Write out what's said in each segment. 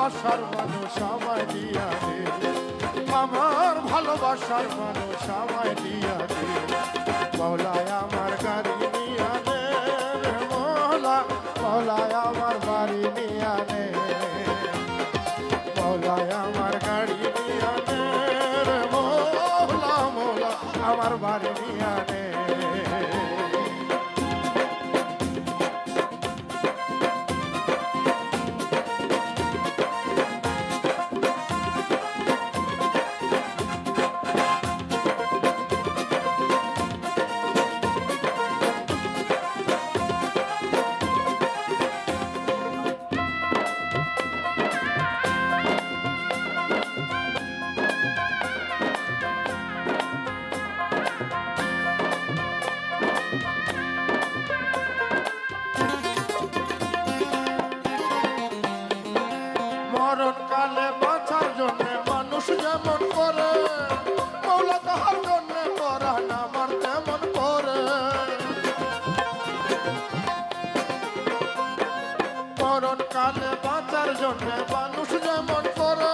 ভালোবাসার মানুষ আমায় দিয়া দে, আমার ভালোবাসার মানুষ আমায় দিয়া দে, মৌলায় আমার গাড়ি নিয়া নে রে মৌলা, মৌলায় আমার বাড়ি নিয়া নে, মৌলায় আমার গাড়ি নিয়া নে রে মৌলা, মৌলা আমার বাড়ি নিয়া নে। মরণকালে বাঁচার জন্য মানুষ যেমন করে, মৌলা তাহার জন্য পরাণ আমার তেমন করে। মরণকালে বাঁচার জন্য মানুষ যেমন করে,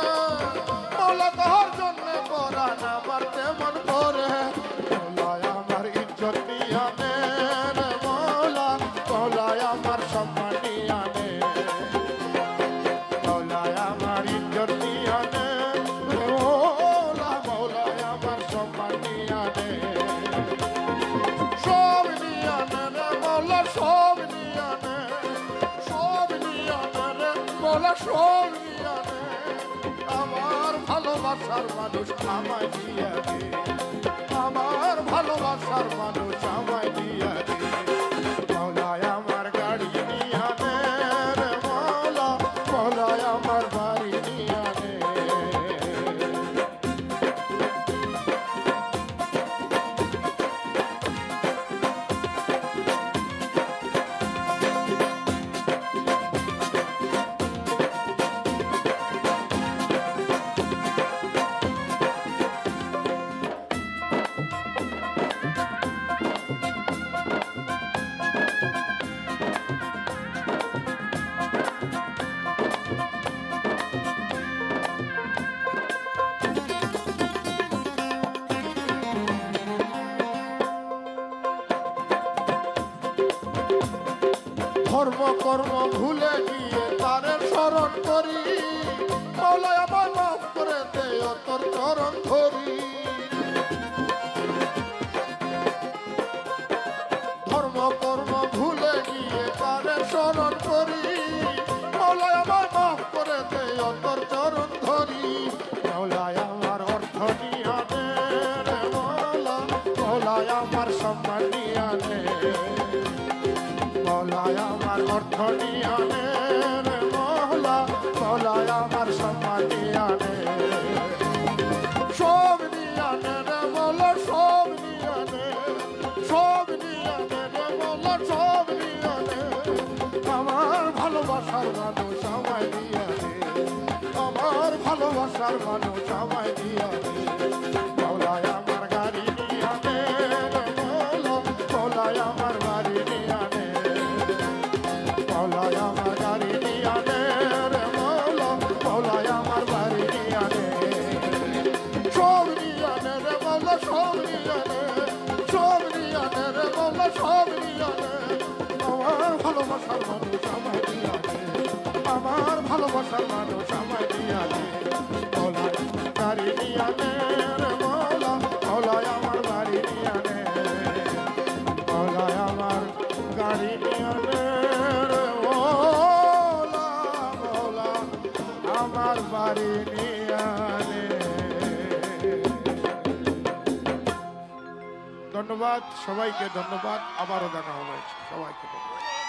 মৌলা তাহার জন্য পরাণ আমার তেমন করে। মৌলায় আমার ইজ্জত নিয়া নে রে মৌলা, মৌলায় আমার সম্মান নিয়া নে, মৌলায় আমার ইজ্জত নিয়া নে রে মৌলা, মৌলায় আমার সম্মান নিয়া নে, সব নিয়া নে রে মৌলা, সব নিয়া নে, সব নিয়া নে রে মৌলা, সব নিয়া নে, আমার ভালোবাসার মানুষ আমায় দিয়া দে, আমার ভালোবাসার মানুষ আমায় দিয়া দে, মৌলায় আমার গাড়ি নিয়া নে রে মৌলা, মৌলায় আমার বাড়ি নিয়া নে। ধর্ম কর্ম ভুলে গিয়ে তারে স্মরণ করি, মৌলায় আমার মাফ করে দে তোর চরণ ধরি। ধর্ম কর্ম ভুলে গিয়ে তারে স্মরণ করি, মৌলায় আমার মাফ করে দে তোর চরণ ধরি। মৌলায় আমার অর্থ নিয়া নে রে মৌলা, মৌলায় আমার সম্মান নিয়া নে, মৌলায় আমার অর্থ নিয়া নে রে মৌলা, মৌলায় আমার সম্মান নিয়া নে, সব নিয়া নে রে মৌলা, সব নিয়া নে, সব নিয়া নে রে মৌলা, সব নিয়া নে, আমার ভালোবাসার মানুষ আমায় দিয়া দে, আমার ভালোবাসার মানুষ আমায় দিয়া দে, মৌলায় আমার গাড়ি নিয়া নে রে মৌলা, মৌলায় আমার বাড়ি নিয়া নে, মৌলায় আমার গাড়ি নিয়া নে রে মৌলা, মৌলায় আমার বাড়ি নিয়া নে, সব নিয়া নে রে মৌলা, সব নিয়া নে, সব নিয়া নে রে মৌলা, সব নিয়া নে, আমার ভালোবাসার মানুষ আমায় দিয়া দে, আমার ভালোবাসার মানুষ আমায় দিয়া দে, মৌলায় গাড়ি নিয়া নে রে মৌলা, মৌলায় আমার বাড়ি নিয়া নে, মৌলায় আমার গাড়ি নিয়া নে রে মৌলা, মৌলা আমার বাড়ি নিয়া নে। ধন্যবাদ সবাইকে, ধন্যবাদ, আবারও দেখা হবে, সবাইকে ধন্যবাদ।